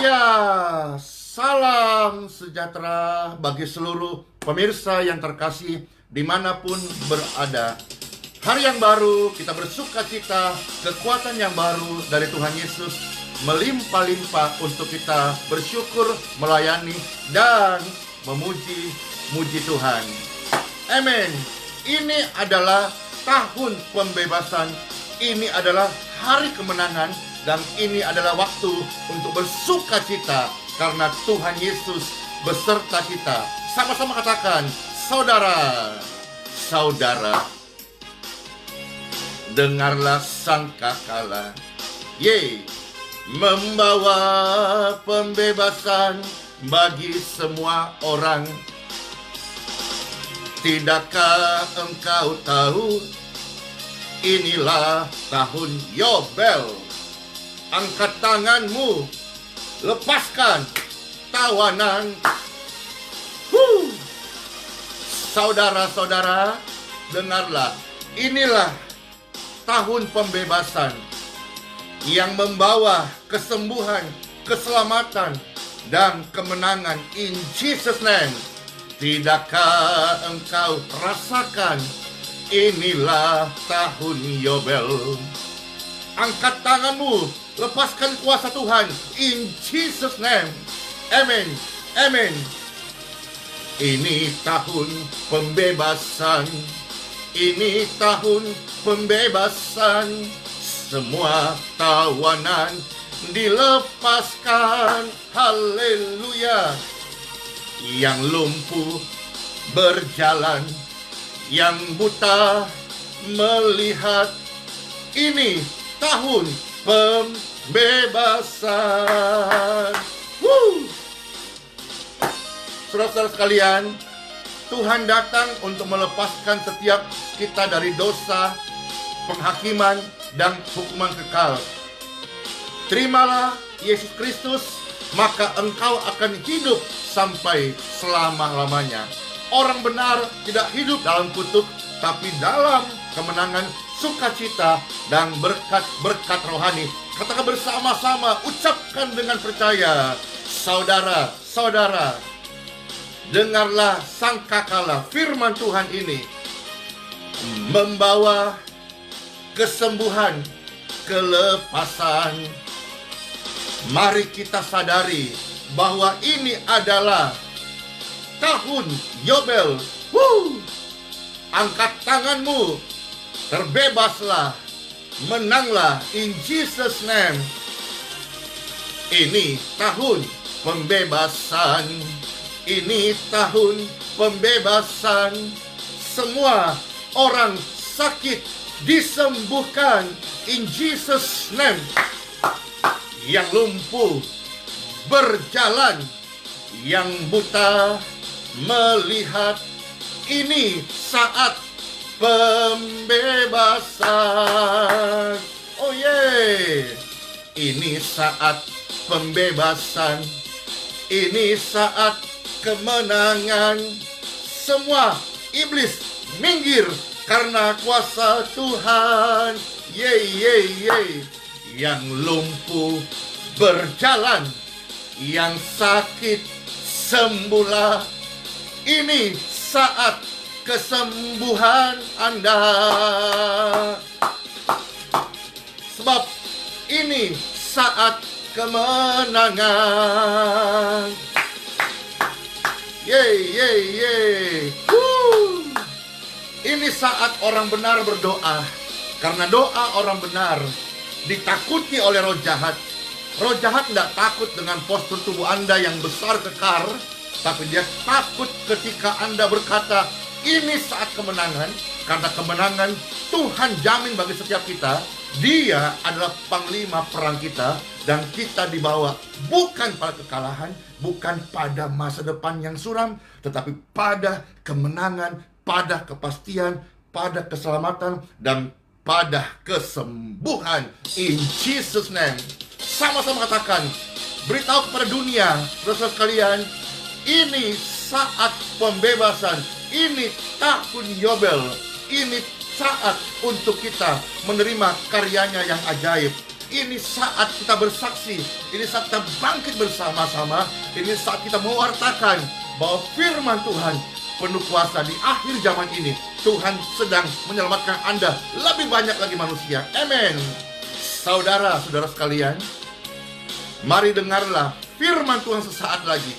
Ya, salam sejahtera bagi seluruh pemirsa yang terkasih dimanapun berada. Hari yang baru, kita bersuka cita, kekuatan yang baru dari Tuhan Yesus melimpah-limpah untuk kita bersyukur, melayani, dan memuji Tuhan. Amin. Ini adalah tahun pembebasan, ini adalah hari kemenangan, dan ini adalah waktu untuk bersuka cita karena Tuhan Yesus beserta kita. Sama-sama katakan, saudara, saudara, dengarlah sangkakala, membawa pembebasan bagi semua orang. Tidakkah engkau tahu, inilah tahun Yobel. Angkat tanganmu, lepaskan tawanan. Saudara-saudara, dengarlah, inilah tahun pembebasan yang membawa kesembuhan, keselamatan, dan kemenangan. In Jesus' name. Tidakkah engkau rasakan, inilah tahun Yobel. Angkat tanganmu, lepaskan kuasa Tuhan. In Jesus' name. Amen. Amen. Ini tahun pembebasan. Ini tahun pembebasan. Semua tawanan dilepaskan. Haleluya. Yang lumpuh berjalan, yang buta melihat. Ini tahun pembebasan. Saudara-saudara sekalian, Tuhan datang untuk melepaskan setiap kita dari dosa, penghakiman, dan hukuman kekal. Terimalah Yesus Kristus, maka engkau akan hidup sampai selama-lamanya. Orang benar tidak hidup dalam kutuk, tapi dalam kemenangan, sukacita, dan berkat-berkat rohani. Katakan bersama-sama, ucapkan dengan percaya. Saudara, saudara, dengarlah sangkakala firman Tuhan ini membawa kesembuhan, kelepasan. Mari kita sadari bahwa ini adalah tahun Yobel. Angkat tanganmu, terbebaslah, menanglah in Jesus' name. Ini tahun pembebasan. Ini tahun pembebasan. Semua orang sakit disembuhkan in Jesus' name. Yang lumpuh berjalan, yang buta melihat. Ini saat pembebasan. Oh ini saat pembebasan. Ini saat kemenangan. Semua iblis minggir karena kuasa Tuhan. Yang lumpuh berjalan, yang sakit sembuhlah. Ini saat kesembuhan Anda. Sebab ini saat kemenangan. Ini saat orang benar berdoa. Karena doa orang benar ditakuti oleh roh jahat. Roh jahat tidak takut dengan postur tubuh Anda yang besar kekar, tapi dia takut ketika Anda berkata, ini saat kemenangan. Karena kemenangan Tuhan jamin bagi setiap kita. Dia adalah panglima perang kita, dan kita dibawa bukan pada kekalahan, bukan pada masa depan yang suram, tetapi pada kemenangan, pada kepastian, pada keselamatan, dan pada kesembuhan in Jesus' name. Sama-sama katakan, beritahu kepada dunia, saudara sekalian, ini saat pembebasan, ini tahun Yobel, ini saat untuk kita menerima karyanya yang ajaib. Ini saat kita bersaksi, ini saat kita bangkit bersama-sama, ini saat kita mewartakan bahwa firman Tuhan penuh kuasa. Di akhir zaman ini Tuhan sedang menyelamatkan Anda, lebih banyak lagi manusia. Amin. Saudara-saudara sekalian, mari dengarlah firman Tuhan sesaat lagi.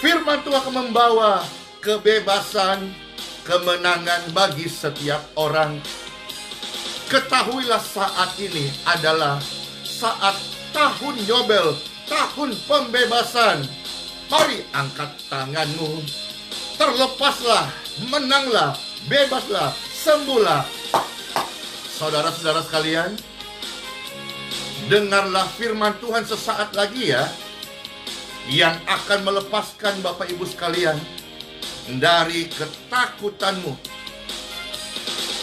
Firman Tuhan akan membawa kebebasan, kemenangan bagi setiap orang. Ketahuilah saat ini adalah saat tahun Yobel, tahun pembebasan. Mari angkat tanganmu, terlepaslah, menanglah, bebaslah, sembuhlah. Saudara-saudara sekalian, dengarlah firman Tuhan sesaat lagi ya, yang akan melepaskan Bapak Ibu sekalian dari ketakutanmu.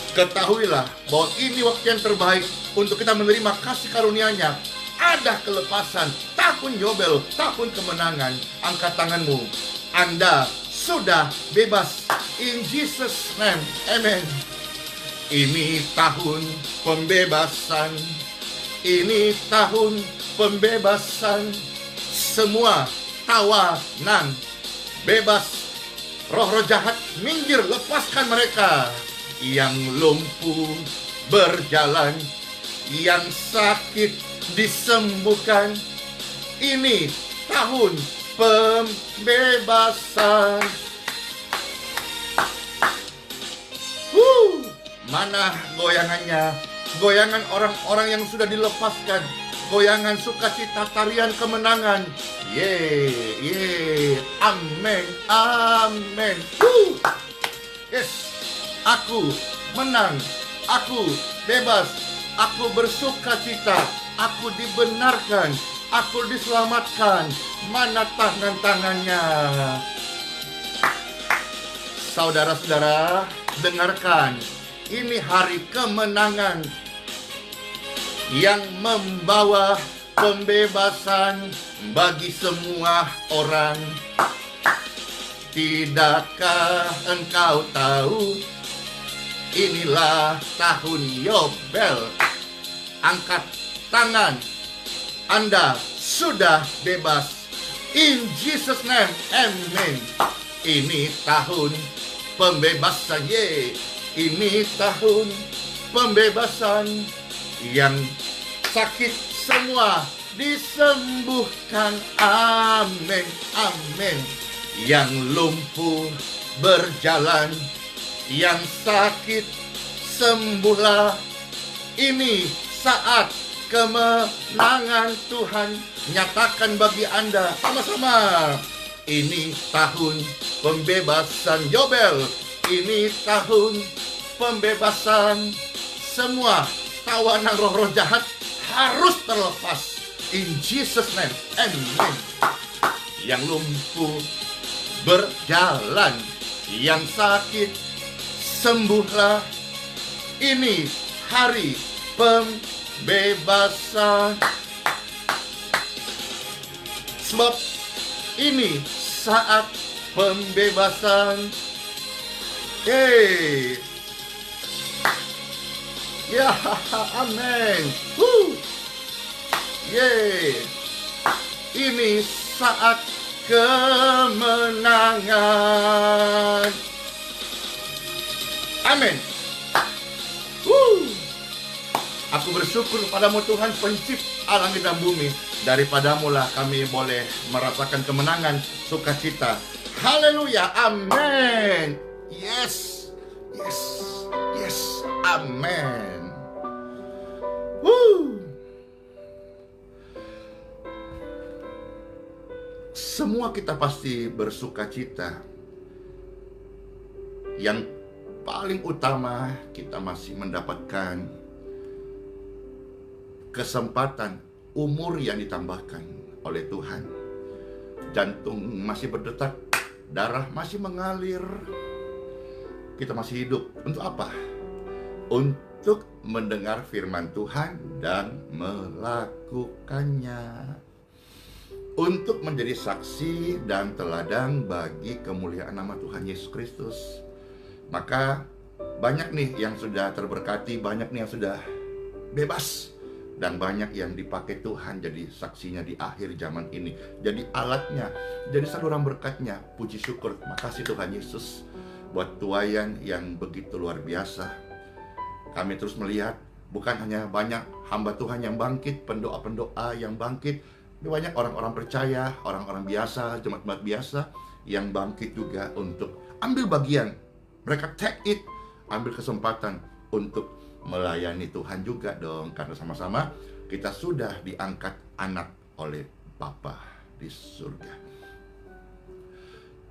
Ketahuilah bahwa ini waktu yang terbaik untuk kita menerima kasih karunia-Nya. Ada kelepasan, tahun Yobel, tahun kemenangan. Angkat tanganmu, Anda sudah bebas. In Jesus' name, amen. Ini tahun pembebasan, ini tahun pembebasan. Semua tawanan bebas, roh-roh jahat minggir, lepaskan mereka. Yang lumpuh berjalan, yang sakit disembuhkan. Ini tahun pembebasan. Mana goyangannya? Goyangan orang-orang yang sudah dilepaskan. Goyangan sukacita, tarian kemenangan. Ye, amin, amin. Yes, aku menang, aku bebas, aku bersukacita, aku dibenarkan, aku diselamatkan. Mana tangan-tangannya? Saudara-saudara, dengarkan. Ini hari kemenangan yang membawa pembebasan bagi semua orang. Tidakkah engkau tahu, inilah tahun Yobel. Angkat tangan, Anda sudah bebas. In Jesus' name, amen. Ini tahun pembebasan, ini tahun pembebasan. Yang sakit semua disembuhkan, amin, amin. Yang lumpuh berjalan, yang sakit sembuhlah. Ini saat kemenangan Tuhan nyatakan bagi Anda. Sama-sama. Ini tahun pembebasan Yobel. Ini tahun pembebasan. Semua tawanan roh-roh jahat harus terlepas. In Jesus' name, amen. Yang lumpuh berjalan, yang sakit sembuhlah. Ini hari pembebasan. Sebab ini saat pembebasan. Ya, amin. Ini saat kemenangan. Amin. Aku bersyukur padamu Tuhan, pencipta langit dan bumi. Daripadamu lah kami boleh merasakan kemenangan, sukacita. Haleluya, amin. Yes, yes, yes, amin. Semua kita pasti bersukacita. Yang paling utama, kita masih mendapatkan kesempatan, umur yang ditambahkan oleh Tuhan. Jantung masih berdetak, darah masih mengalir. Kita masih hidup. Untuk apa? Untuk mendengar firman Tuhan dan melakukannya. Untuk menjadi saksi dan teladan bagi kemuliaan nama Tuhan Yesus Kristus. Maka banyak nih yang sudah terberkati, banyak nih yang sudah bebas. Dan banyak yang dipakai Tuhan jadi saksinya di akhir zaman ini. Jadi alatnya, jadi saluran berkatnya. Puji syukur, makasih Tuhan Yesus buat tuayan yang begitu luar biasa. Kami terus melihat bukan hanya banyak hamba Tuhan yang bangkit, pendoa-pendoa yang bangkit, banyak orang-orang percaya, orang-orang biasa, jemaat-jemaat biasa yang bangkit juga untuk ambil bagian. Mereka take it, ambil kesempatan untuk melayani Tuhan juga dong. Karena sama-sama kita sudah diangkat anak oleh Bapa di surga.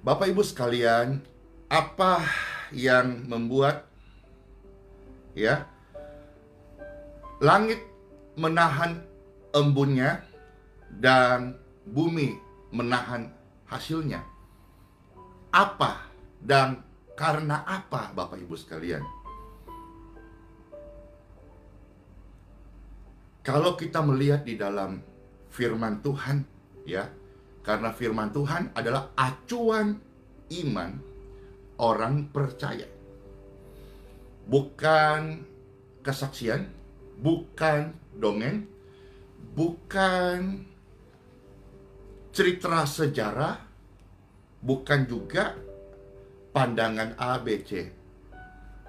Bapak Ibu sekalian, apa yang membuat langit menahan embunnya dan bumi menahan hasilnya? Apa dan karena apa, Bapak Ibu sekalian? Kalau kita melihat di dalam firman Tuhan, karena firman Tuhan adalah acuan iman orang percaya. Bukan kesaksian, bukan dongeng, bukan cerita sejarah, bukan juga pandangan ABC.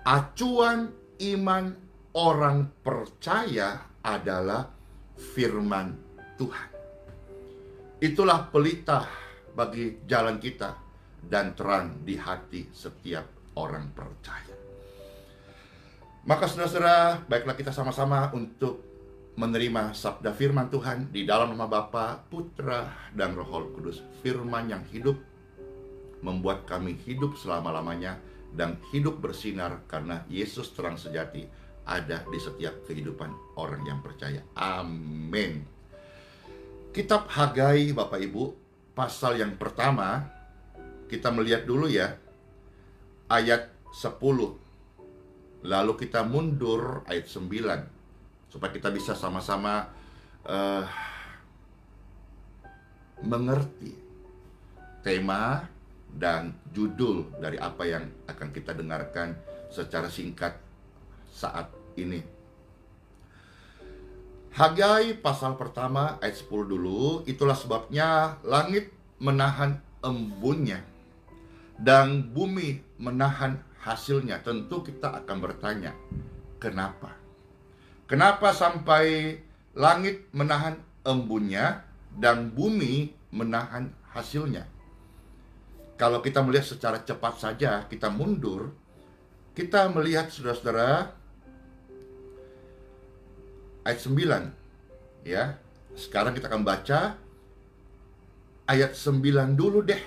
Acuan iman orang percaya adalah firman Tuhan. Itulah pelita bagi jalan kita dan terang di hati setiap orang percaya. Maka saudara-saudara, baiklah kita sama-sama untuk menerima sabda firman Tuhan di dalam nama Bapa, Putra, dan Roh Kudus. Firman yang hidup membuat kami hidup selama-lamanya dan hidup bersinar karena Yesus terang sejati ada di setiap kehidupan orang yang percaya. Amin. Kitab Hagai, Bapak Ibu, pasal yang pertama, kita melihat dulu ayat 10. Lalu kita mundur ayat 9, supaya kita bisa sama-sama mengerti tema dan judul dari apa yang akan kita dengarkan secara singkat saat ini. Hagai pasal pertama ayat 10 dulu. Itulah sebabnya langit menahan embunnya dan bumi menahan hasilnya. Tentu kita akan bertanya, kenapa? Kenapa sampai langit menahan embunnya dan bumi menahan hasilnya? Kalau kita melihat secara cepat saja, kita mundur, kita melihat saudara-saudara ayat 9 Sekarang kita akan baca ayat 9 dulu deh.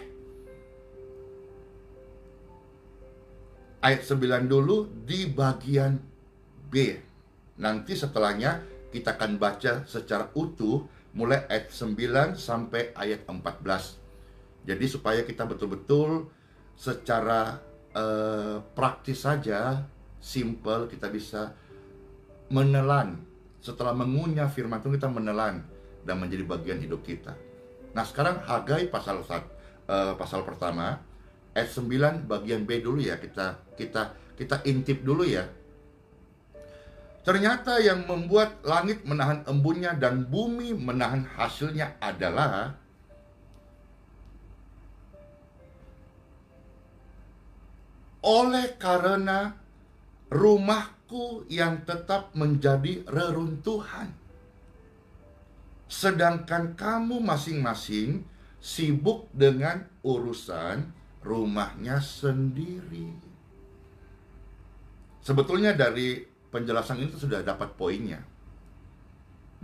Ayat 9 dulu di bagian B. Nanti setelahnya kita akan baca secara utuh mulai ayat 9 sampai ayat 14. Jadi supaya kita betul-betul secara praktis saja, simple, kita bisa menelan. Setelah mengunyah firman Tuhan, kita menelan dan menjadi bagian hidup kita. Nah, sekarang Hagai pasal pertama ayat 9 bagian B dulu ya. Kita intip dulu ya. Ternyata yang membuat langit menahan embunnya dan bumi menahan hasilnya adalah oleh karena rumahku yang tetap menjadi reruntuhan, sedangkan kamu masing-masing sibuk dengan urusan rumahnya sendiri. Sebetulnya dari penjelasan ini sudah dapat poinnya.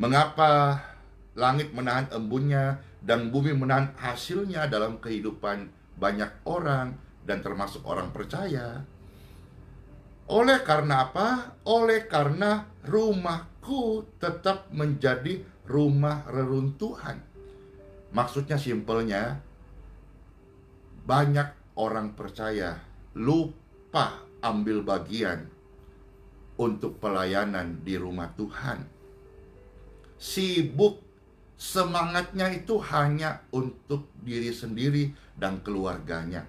Mengapa langit menahan embunnya dan bumi menahan hasilnya dalam kehidupan banyak orang dan termasuk orang percaya? Oleh karena apa? Oleh karena rumahku tetap menjadi rumah reruntuhan. Maksudnya simpelnya, banyak orang percaya lupa ambil bagian untuk pelayanan di rumah Tuhan. Sibuk, semangatnya itu hanya untuk diri sendiri dan keluarganya.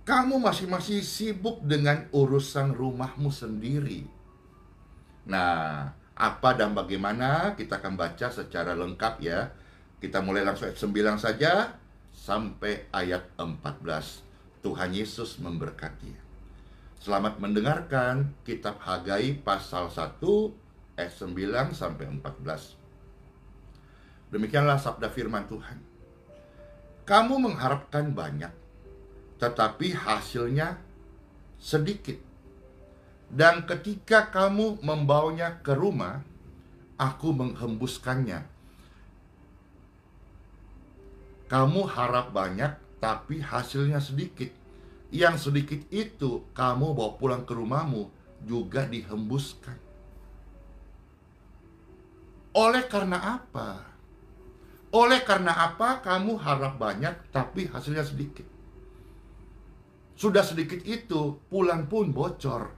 kamu masing-masing sibuk dengan urusan rumahmu sendiri. Nah, apa dan bagaimana kita akan baca secara lengkap ya. Kita mulai langsung ayat 9 saja sampai ayat 14. Tuhan Yesus memberkati. Selamat mendengarkan kitab Hagai pasal 1 ayat 9 sampai 14. Demikianlah sabda firman Tuhan. Kamu mengharapkan banyak, tetapi hasilnya sedikit. Dan ketika kamu membawanya ke rumah, aku menghembuskannya. Kamu harap banyak, tapi hasilnya sedikit. Yang sedikit itu kamu bawa pulang ke rumahmu juga dihembuskan. Oleh karena apa? Oleh karena apa kamu harap banyak, tapi hasilnya sedikit? Sudah sedikit itu, pulang pun bocor.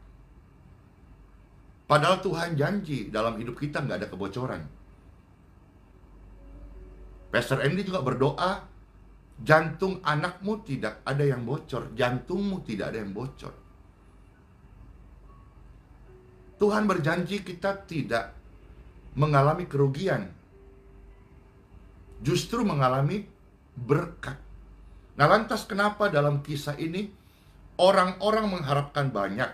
Padahal Tuhan janji dalam hidup kita nggak ada kebocoran. Pastor Andy juga berdoa, jantung anakmu tidak ada yang bocor, jantungmu tidak ada yang bocor. Tuhan berjanji kita tidak mengalami kerugian, justru mengalami berkat. Nah, lantas kenapa dalam kisah ini orang-orang mengharapkan banyak?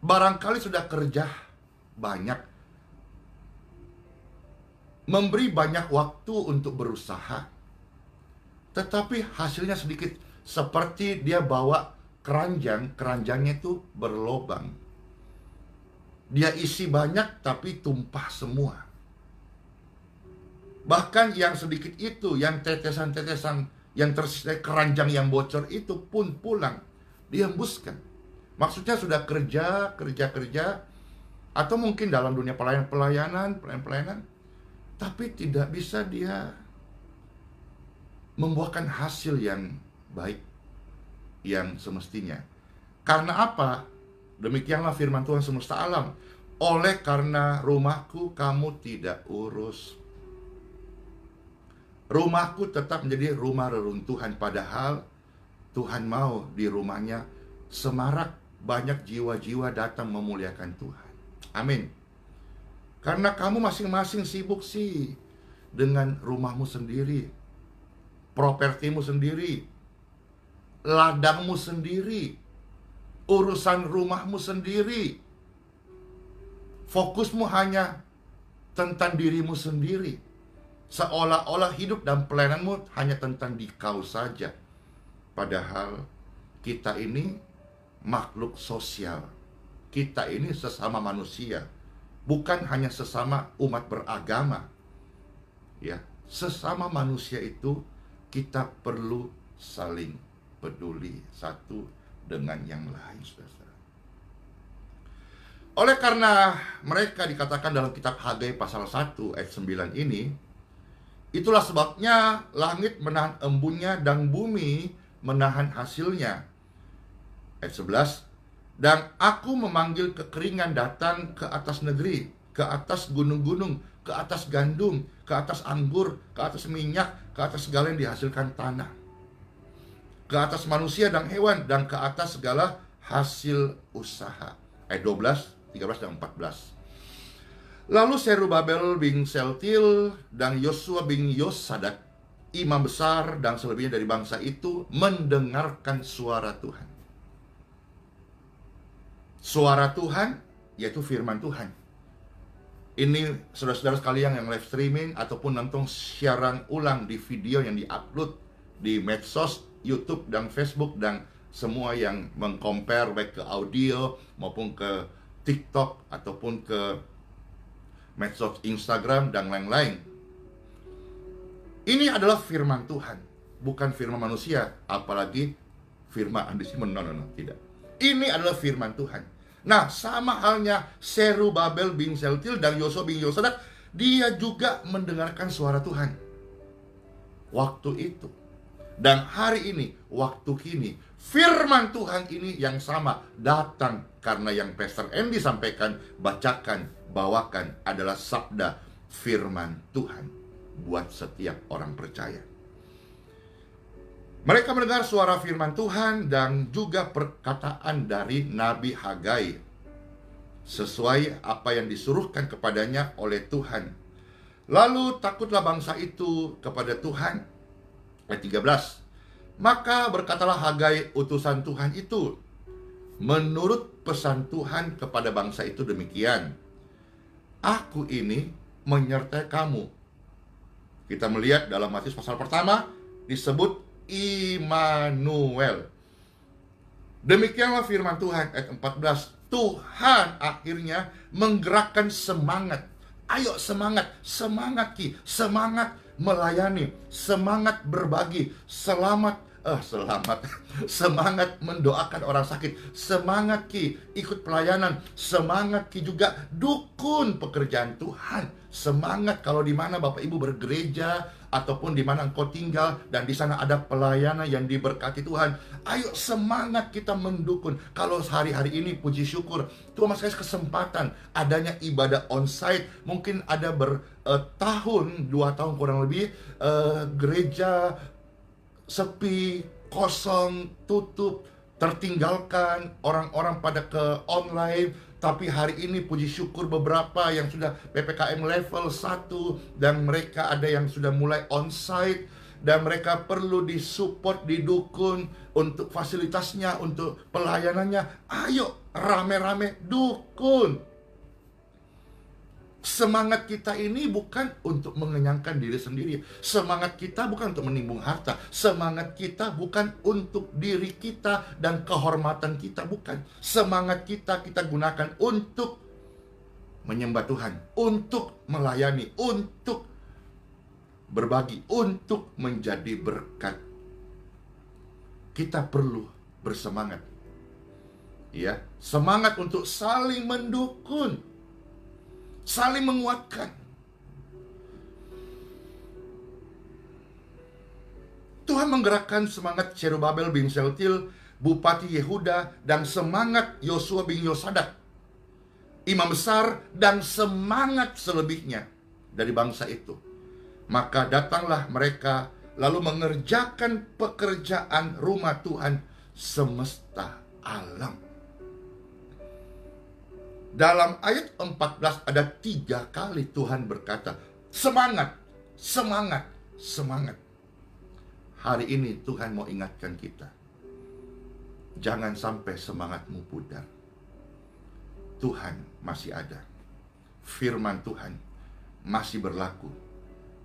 Barangkali sudah kerja banyak, memberi banyak waktu untuk berusaha, tetapi hasilnya sedikit. Seperti dia bawa keranjang, keranjangnya itu berlobang. Dia isi banyak tapi tumpah semua. Bahkan yang sedikit itu, yang tetesan-tetesan, yang tersisa keranjang yang bocor itu pun pulang, dihembuskan. Maksudnya sudah kerja, atau mungkin dalam dunia pelayanan, tapi tidak bisa dia membuahkan hasil yang baik, yang semestinya. Karena apa? Demikianlah firman Tuhan semesta alam. Oleh karena rumahku kamu tidak urus. Rumahku tetap menjadi rumah reruntuhan, padahal Tuhan mau di rumahnya semarak, banyak jiwa-jiwa datang memuliakan Tuhan. Amin. Karena kamu masing-masing sibuk sih dengan rumahmu sendiri, propertimu sendiri, ladangmu sendiri, urusan rumahmu sendiri. Fokusmu hanya tentang dirimu sendiri. Seolah-olah hidup dan pelayananmu hanya tentang dikau saja. Padahal kita ini makhluk sosial. Kita ini sesama manusia, bukan hanya sesama umat beragama. Ya, sesama manusia itu kita perlu saling peduli satu dengan yang lain, saudara. Oleh karena mereka dikatakan dalam kitab Hagai pasal 1 ayat 9 ini, itulah sebabnya langit menahan embunnya dan bumi menahan hasilnya. Ayat 11, dan aku memanggil kekeringan datang ke atas negeri, ke atas gunung-gunung, ke atas gandum, ke atas anggur, ke atas minyak, ke atas segala yang dihasilkan tanah, ke atas manusia dan hewan, dan ke atas segala hasil usaha. Ayat 12, 13 dan 14. Lalu Zerubabel bin Seltil dan Yosua bin Yosadak, imam besar dan selebihnya dari bangsa itu, mendengarkan suara Tuhan. Suara Tuhan yaitu firman Tuhan. Ini saudara-saudara sekalian yang live streaming ataupun nonton siaran ulang di video yang diupload di medsos, YouTube dan Facebook, dan semua yang mengcompare baik ke audio maupun ke TikTok ataupun ke medsos Instagram dan lain-lain. Ini adalah firman Tuhan, bukan firman manusia, apalagi firman Andi Simon. No, tidak. Ini adalah firman Tuhan. Nah, sama halnya Zerubabel bin Seltil dan Yosua bin Yosadak, dia juga mendengarkan suara Tuhan waktu itu. Dan hari ini, waktu kini, firman Tuhan ini yang sama datang karena yang Pastor Andy sampaikan, bacakan, bawakan adalah sabda firman Tuhan buat setiap orang percaya. Mereka mendengar suara firman Tuhan dan juga perkataan dari Nabi Hagai, sesuai apa yang disuruhkan kepadanya oleh Tuhan. Lalu takutlah bangsa itu kepada Tuhan. Ayat 13. Maka berkatalah Hagai utusan Tuhan itu, menurut pesan Tuhan kepada bangsa itu demikian, aku ini menyertai kamu. Kita melihat dalam Matius pasal pertama disebut Immanuel. Demikianlah firman Tuhan. Ayat 14. Tuhan akhirnya menggerakkan semangat. Ayo semangat, semangat Ki, semangat melayani, semangat berbagi, semangat mendoakan orang sakit, semangat Ki ikut pelayanan, semangat Ki juga dukun pekerjaan Tuhan, semangat kalau di mana Bapak Ibu bergereja ataupun di mana engkau tinggal dan di sana ada pelayanan yang diberkati Tuhan. Ayo semangat kita mendukun. Kalau hari-hari ini puji syukur Tuhan masih kasih kesempatan adanya ibadah onsite. Mungkin ada bertahun, 2 tahun kurang lebih gereja sepi, kosong, tutup, tertinggalkan, orang-orang pada ke online. Tapi hari ini puji syukur beberapa yang sudah PPKM level 1 dan mereka ada yang sudah mulai onsite dan mereka perlu disupport, didukung untuk fasilitasnya, untuk pelayanannya. Ayo rame-rame dukun. Semangat kita ini bukan untuk mengenyangkan diri sendiri. Semangat kita bukan untuk menimbun harta. Semangat kita bukan untuk diri kita dan kehormatan kita, bukan. Semangat kita gunakan untuk menyembah Tuhan, untuk melayani, untuk berbagi, untuk menjadi berkat. Kita perlu bersemangat. Ya, semangat untuk saling mendukung, saling menguatkan. Tuhan menggerakkan semangat Zerubabel bin Shealtiel, Bupati Yehuda, dan semangat Yosua bin Yosadak, imam besar, dan semangat selebihnya dari bangsa itu. Maka datanglah mereka lalu mengerjakan pekerjaan rumah Tuhan semesta alam. Dalam ayat 14 ada 3 kali Tuhan berkata, semangat, semangat, semangat. Hari ini Tuhan mau ingatkan kita, jangan sampai semangatmu pudar. Tuhan masih ada. Firman Tuhan masih berlaku.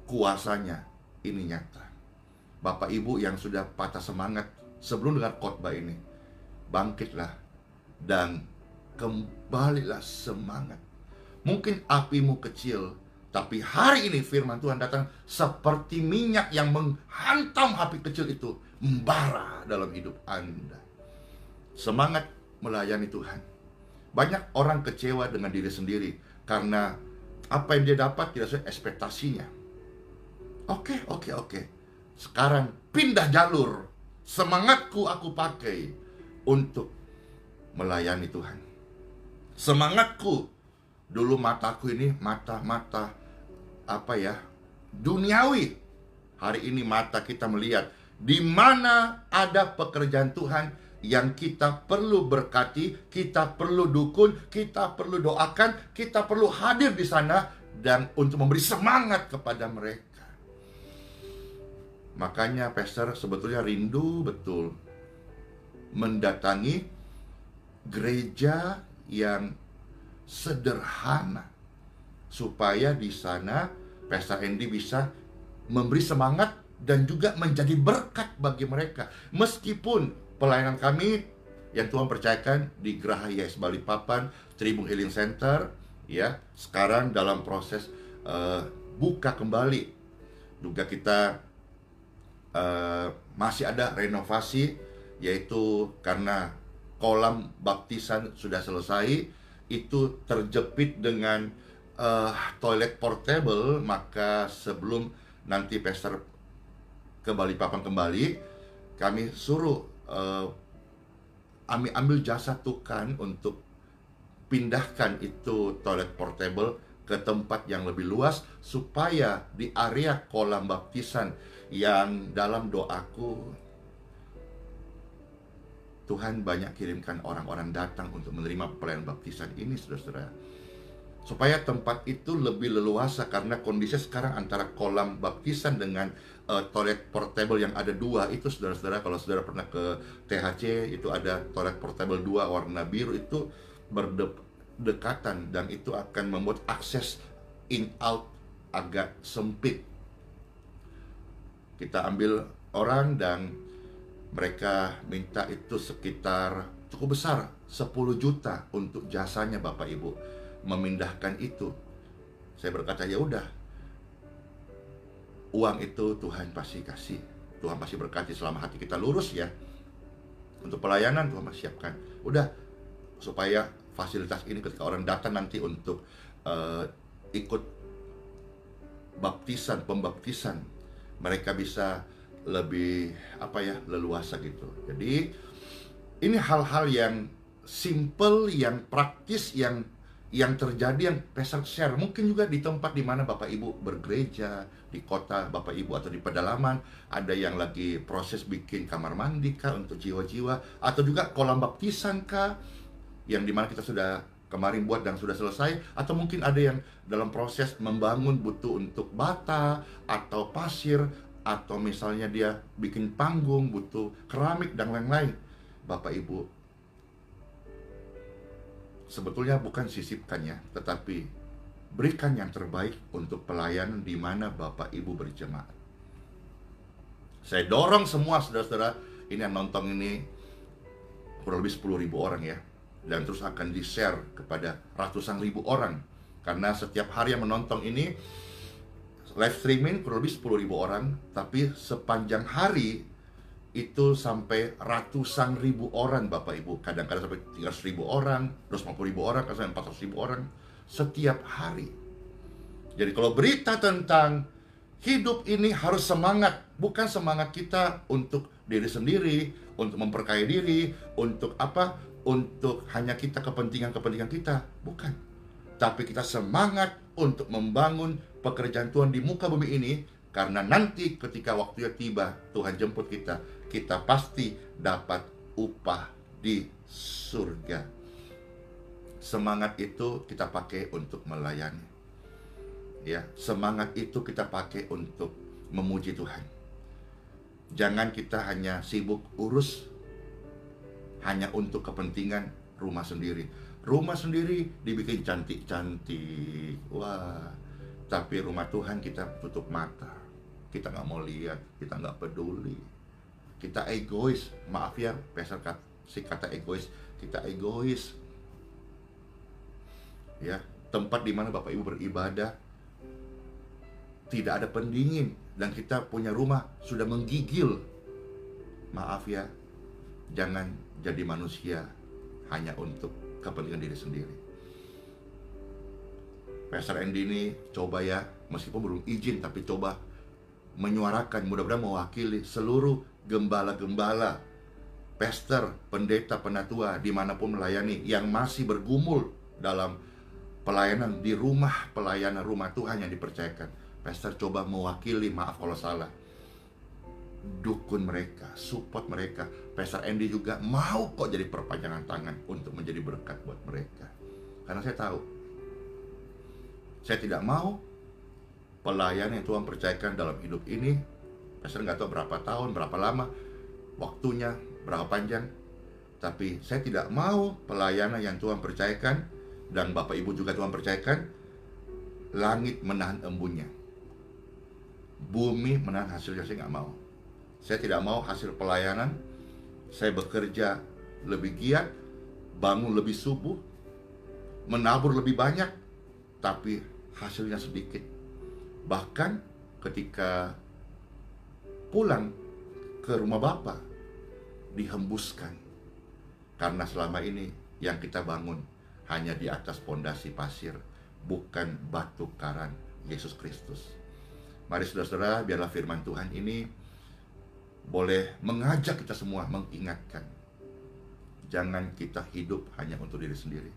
Kuasanya ini nyata. Bapak Ibu yang sudah patah semangat sebelum dengar khotbah ini, bangkitlah dan kembalilah semangat. Mungkin apimu kecil, tapi hari ini firman Tuhan datang seperti minyak yang menghantam api kecil itu, membara dalam hidup Anda. Semangat melayani Tuhan. Banyak orang kecewa dengan diri sendiri karena apa yang dia dapat tidak sesuai ekspektasinya. Oke. Sekarang pindah jalur. Semangatku aku pakai untuk melayani Tuhan. Semangatku, dulu mataku ini mata duniawi. Hari ini mata kita melihat di mana ada pekerjaan Tuhan yang kita perlu berkati, kita perlu dukun, kita perlu doakan, kita perlu hadir di sana dan untuk memberi semangat kepada mereka. Makanya Pastor sebetulnya rindu betul mendatangi gereja yang sederhana, supaya di sana Pastor Andy bisa memberi semangat dan juga menjadi berkat bagi mereka. Meskipun pelayanan kami yang Tuhan percayakan di Geraha Yes Balikpapan, Tribun Healing Center, ya, sekarang dalam proses buka kembali. Juga kita masih ada renovasi, yaitu karena kolam baptisan sudah selesai, itu terjepit dengan toilet portable. Maka sebelum nanti Pastor ke Balikpapan kembali, kami suruh ambil jasa Tukan untuk pindahkan itu toilet portable ke tempat yang lebih luas, supaya di area kolam baptisan yang dalam doaku Tuhan banyak kirimkan orang-orang datang untuk menerima pelayanan baptisan ini, saudara-saudara. Supaya tempat itu lebih leluasa, karena kondisi sekarang antara kolam baptisan dengan toilet portable yang ada dua itu, saudara-saudara, kalau saudara pernah ke THC, itu ada toilet portable dua warna biru, itu berdekatan, dan itu akan membuat akses in out agak sempit. Kita ambil orang dan mereka minta itu sekitar cukup besar, 10 juta untuk jasanya Bapak Ibu memindahkan itu. Saya berkata, ya udah, uang itu Tuhan pasti kasih, Tuhan pasti berkati selama hati kita lurus ya. Untuk pelayanan Tuhan masih siapkan. Udah, supaya fasilitas ini ketika orang datang nanti untuk ikut baptisan, pembaptisan, mereka bisa lebih leluasa gitu. Jadi ini hal-hal yang simple, yang praktis, yang terjadi, yang pastor share. Mungkin juga di tempat di mana Bapak Ibu bergereja, di kota Bapak Ibu atau di pedalaman, ada yang lagi proses bikin kamar mandi kah untuk jiwa-jiwa, atau juga kolam baptisan kah, yang dimana kita sudah kemarin buat dan sudah selesai, atau mungkin ada yang dalam proses membangun, butuh untuk bata atau pasir, atau misalnya dia bikin panggung, butuh keramik dan lain-lain. Bapak Ibu, sebetulnya bukan sisipkan ya, tetapi berikan yang terbaik untuk pelayanan di mana Bapak Ibu berjemaat. Saya dorong semua saudara-saudara ini yang nonton ini, kurang lebih 10.000 orang ya, dan terus akan di-share kepada ratusan ribu orang, karena setiap hari yang menonton ini live streaming kurang lebih 10.000 orang, tapi sepanjang hari itu sampai ratusan ribu orang Bapak Ibu. Kadang-kadang sampai 300.000 orang, 250.000 orang, kadang 400.000 orang setiap hari. Jadi kalau berita tentang hidup ini harus semangat, bukan semangat kita untuk diri sendiri, untuk memperkaya diri, untuk apa? Untuk hanya kita kepentingan kita, bukan. Tapi kita semangat untuk membangun pekerjaan Tuhan di muka bumi ini, karena nanti ketika waktunya tiba, Tuhan jemput kita, kita pasti dapat upah di surga. Semangat itu kita pakai untuk melayani. Ya, semangat itu kita pakai untuk memuji Tuhan. Jangan kita hanya sibuk urus hanya untuk kepentingan rumah sendiri. Rumah sendiri dibikin cantik-cantik, wah, tapi rumah Tuhan kita tutup mata. Kita nggak mau lihat, kita nggak peduli. Kita egois, maaf ya, pastor si kata egois, kita egois. Ya, tempat di mana Bapak Ibu beribadah tidak ada pendingin, dan kita punya rumah sudah menggigil. Maaf ya, jangan jadi manusia hanya untuk kepentingan diri sendiri. Pastor Andy ini coba ya, meskipun belum izin, tapi coba menyuarakan, mudah-mudahan mewakili seluruh gembala-gembala, pastor, pendeta, penatua, dimanapun melayani, yang masih bergumul dalam pelayanan di rumah, pelayanan rumah Tuhan yang dipercayakan. Pastor coba mewakili, maaf kalau salah, dukun mereka, support mereka. Pastor Andy juga mau kok jadi perpanjangan tangan untuk menjadi berkat buat mereka. Karena saya tahu, saya tidak mau pelayanan yang Tuhan percayakan dalam hidup ini, Pastor nggak tahu berapa tahun, berapa lama waktunya, berapa panjang, tapi saya tidak mau pelayanan yang Tuhan percayakan, dan Bapak Ibu juga Tuhan percayakan, langit menahan embunnya, bumi menahan hasilnya. Saya nggak mau. Saya tidak mau hasil pelayanan saya bekerja lebih giat, bangun lebih subuh, menabur lebih banyak, tapi hasilnya sedikit. Bahkan ketika pulang ke rumah Bapa, dihembuskan. Karena selama ini yang kita bangun hanya di atas pondasi pasir, bukan batu karang Yesus Kristus. Mari saudara-saudara, biarlah firman Tuhan ini boleh mengajak kita semua, mengingatkan, jangan kita hidup hanya untuk diri sendiri.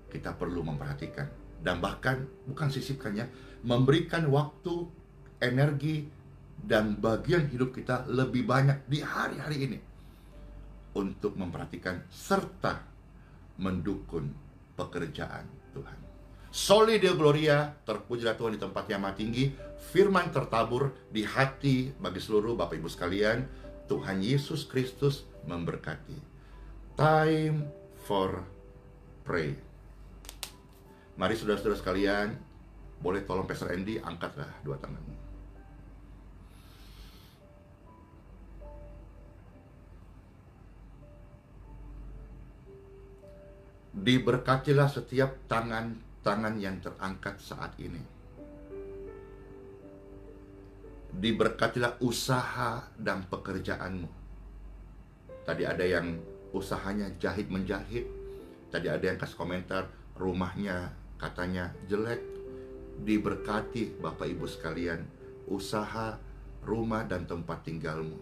Kita perlu memperhatikan, dan bahkan bukan sisipkannya, memberikan waktu, energi, dan bagian hidup kita lebih banyak di hari-hari ini untuk memperhatikan serta mendukung pekerjaan Tuhan. Soli Deo Gloria, terpujilah Tuhan di tempat yang maha tinggi, firman tertabur di hati bagi seluruh Bapak Ibu sekalian. Tuhan Yesus Kristus memberkati. Time for pray. Mari saudara-saudara sekalian, boleh tolong Pastor Andy angkatlah dua tanganmu. Diberkatilah setiap tangan yang terangkat saat ini. Diberkatilah usaha dan pekerjaanmu. Tadi ada yang usahanya jahit-menjahit. Tadi ada yang kasih komentar rumahnya katanya jelek. Diberkati Bapak Ibu sekalian, usaha, rumah, dan tempat tinggalmu.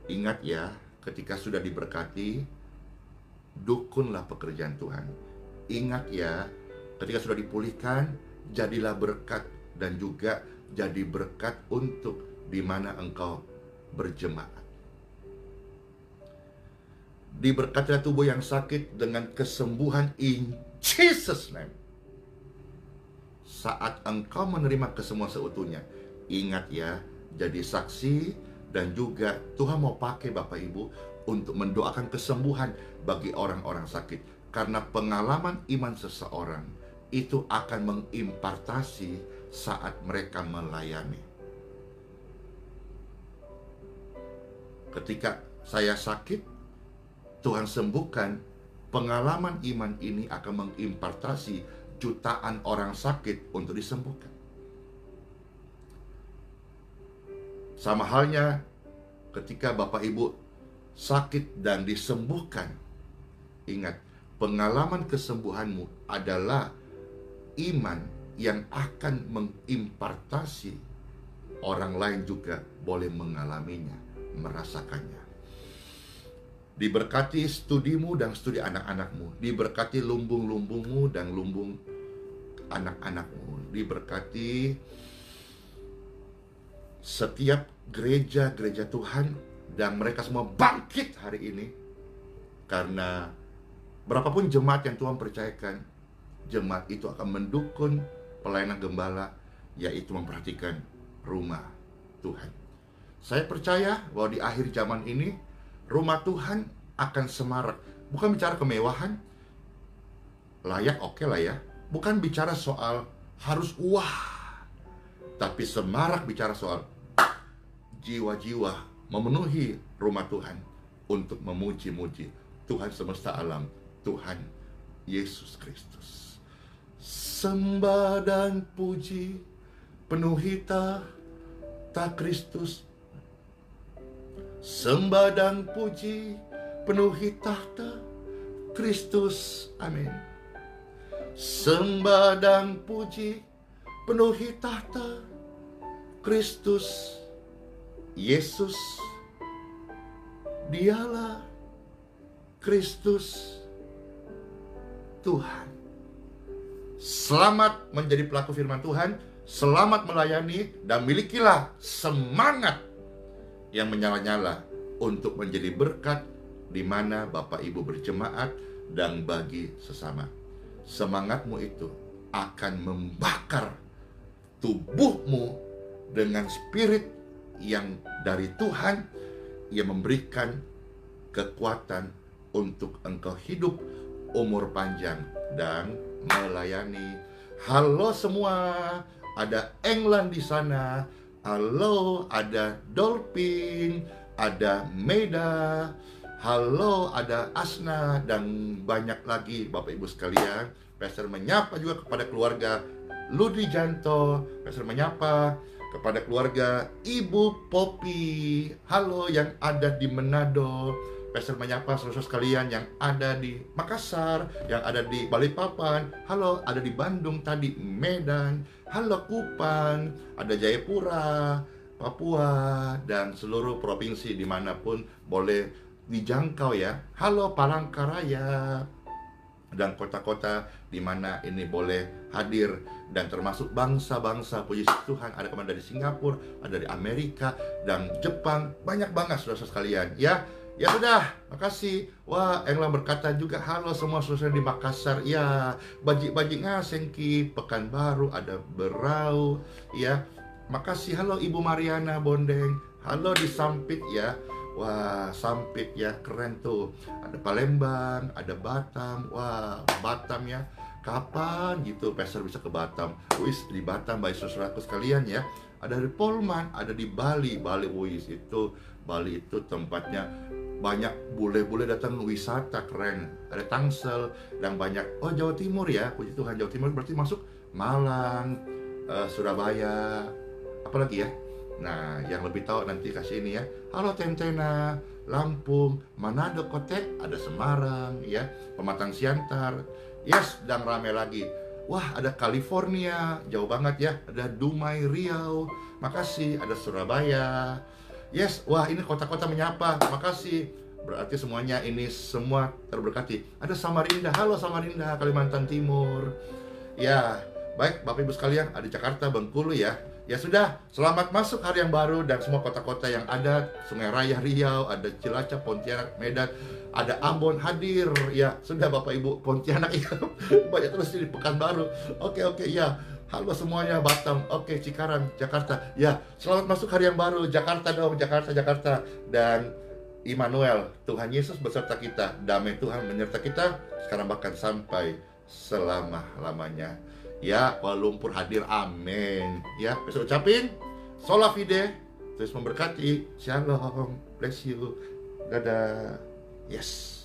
Ingat ya, ketika sudah diberkati, dukunlah pekerjaan Tuhan. Ingat ya, ketika sudah dipulihkan, jadilah berkat dan juga jadi berkat untuk di mana engkau berjemaat. Diberkatilah tubuh yang sakit dengan kesembuhan in Jesus name. Saat engkau menerima kesembuhan seutuhnya, ingat ya, jadi saksi dan juga Tuhan mau pakai Bapak Ibu untuk mendoakan kesembuhan bagi orang-orang sakit. Karena pengalaman iman seseorang itu akan mengimpartasi saat mereka melayani. Ketika saya sakit, Tuhan sembuhkan, pengalaman iman ini akan mengimpartasi jutaan orang sakit untuk disembuhkan. Sama halnya ketika Bapak Ibu sakit dan disembuhkan, ingat, pengalaman kesembuhanmu adalah iman yang akan mengimpartasi orang lain juga boleh mengalaminya, merasakannya. Diberkati studimu dan studi anak-anakmu. Diberkati lumbung-lumbungmu dan lumbung anak-anakmu. Diberkati setiap gereja-gereja Tuhan dan mereka semua bangkit hari ini. Karena berapapun jemaat yang Tuhan percayakan, jemaat itu akan mendukung pelayanan gembala, yaitu memperhatikan rumah Tuhan. Saya percaya bahwa di akhir zaman ini, rumah Tuhan akan semarak. Bukan bicara kemewahan, layak oke lah ya. Bukan bicara soal harus wah, tapi semarak bicara soal jiwa-jiwa memenuhi rumah Tuhan untuk memuji-muji Tuhan semesta alam, Tuhan Yesus Kristus. Sembah dan puji penuhi tahta Kristus. Sembah dan puji penuhi tahta Kristus. Amin. Sembah dan puji penuhi tahta Kristus. Yesus, Dialah Kristus Tuhan. Selamat menjadi pelaku firman Tuhan, selamat melayani, dan milikilah semangat yang menyala-nyala untuk menjadi berkat di mana Bapak Ibu berjemaat dan bagi sesama. Semangatmu itu akan membakar tubuhmu dengan spirit yang dari Tuhan, yang memberikan kekuatan untuk engkau hidup umur panjang dan melayani. Halo semua, ada England di sana. Halo, ada Dolphin, ada Meda. Halo, ada Asna, dan banyak lagi Bapak Ibu sekalian. Pastor menyapa juga kepada keluarga Ludi Janto. Pastor menyapa kepada keluarga Ibu Popi. Halo yang ada di Manado. Pastor menyapa saudara sekalian yang ada di Makassar, yang ada di Balikpapan. Halo, ada di Bandung tadi, Medan. Halo Kupang, ada Jayapura, Papua, dan seluruh provinsi dimanapun boleh dijangkau ya. Halo Palangkaraya. dan kota-kota di mana ini boleh hadir, dan termasuk bangsa-bangsa. Puji Tuhan, ada kemarin dari Singapura, ada dari Amerika dan Jepang, banyak banget saudara sekalian ya. Ya sudah, makasih. Wah, Englang berkata juga, halo semua saudara di Makassar. Ya, bajik-bajik ngasengki, Pekanbaru, ada Berau. Ya, makasih. Halo Ibu Mariana Bondeng. Halo di Sampit ya. Wah, Sampit ya, keren tuh. Ada Palembang, ada Batam. Wah, Batam ya. Kapan gitu Pastor bisa ke Batam? Wis, di Batam, baik saudaraku sekalian ya. Ada di Polman, ada di Bali. Wis, Bali itu tempatnya banyak bule-bule datang wisata, keren. Ada Tangsel dan banyak. Oh, Jawa Timur ya, puji Tuhan. Jawa Timur berarti masuk Malang, Surabaya, apalagi ya. Nah, yang lebih tahu nanti kasih ini ya. Halo Tentena, Lampung, Manado, Kotek, ada Semarang ya, Pematang Siantar. Yes, dan rame lagi. Wah, ada California, jauh banget ya. Ada Dumai, Riau. Makasih, ada Surabaya. Yes, wah ini kota-kota menyapa. Makasih. Berarti semuanya ini semua terberkati. Ada Samarinda. Halo Samarinda, Kalimantan Timur. Ya, baik Bapak Ibu sekalian, ada Jakarta, Bengkulu ya. Ya sudah, selamat masuk hari yang baru dan semua kota-kota yang ada. Sungai Raya Riau, ada Cilacap, Pontianak, Medan, ada Ambon hadir. Ya, sudah Bapak Ibu, Pontianak ya. Banyak terus di Pekanbaru. Oke ya. Halo semuanya, Batam, oke, Cikarang, Jakarta. Ya, selamat masuk hari yang baru. Jakarta dong, Jakarta. Dan Immanuel, Tuhan Yesus beserta kita. Damai Tuhan menyerta kita, sekarang bahkan sampai selama-lamanya. Ya, Kuala Lumpur hadir, amin. Ya, besok ucapin, Sola Fide, terus memberkati. Shalom, bless you. Dadah. Yes.